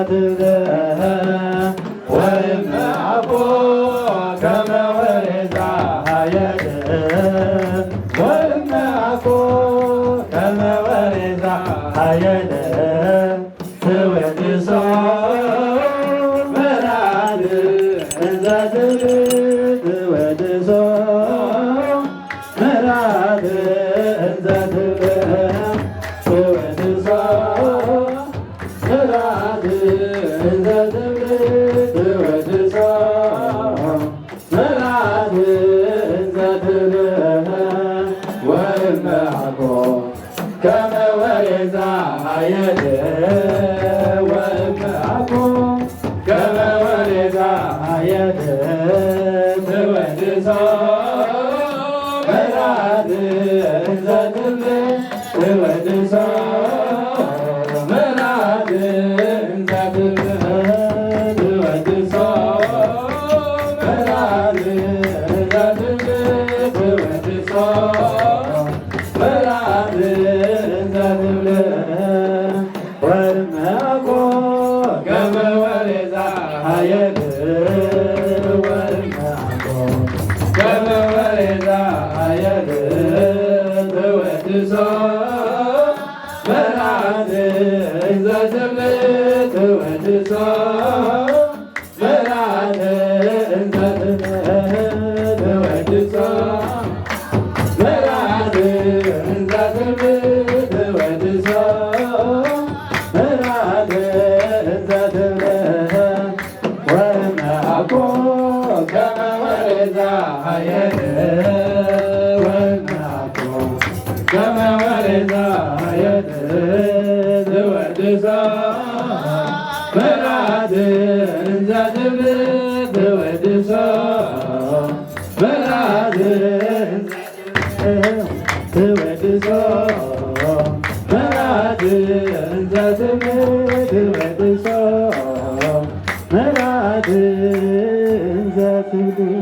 ትብልህ ወእምአኮ ከመ ወሬዛ ሀየድ ወእምአኮ ከመ ወሬዛ ሀየድ ትወድሶ መራድ እንዘ ትብል ትወድሶ መራድ እንዘ ትብል ትወድሶ መራድ እንዘ ትብል ትወድሶ መራድ እንዘ ትብል ወእምአኮ ከመ ወሬዛ ሀየድ ወእምአኮ ከመ ወሬዛ ሀየድ ትወድሶ መራድ እንዘ ትብል ትወድሶ መራድ እንዘ ትብል ትወድሶ መራድ እንዘ ትብል ትወድሶ መራድ እንዘ ትብል ወእምአኮ ከመ ወሬዛ ሀየድ ወእምአኮ ከመ ወሬዛ ሀየድ ትወድሶ መራድ እንዘ ትብል ትወድሶ መራድ እንዘ ትብል ትወድሶ መራድ እንዘ ትብል ትወድሶ መራድ እንዘ ትብል ወእምአኮ ከመ ወሬዛ ሀየድ ወእምአኮ ከመ ወሬዛ ሀየድ ትወድሶ መራድ እንዘ ትብል ትወድሶ መራድ ትወድሶ መራድ እንዘ ትብል ትወድሶ መራድ እንዘ ትብል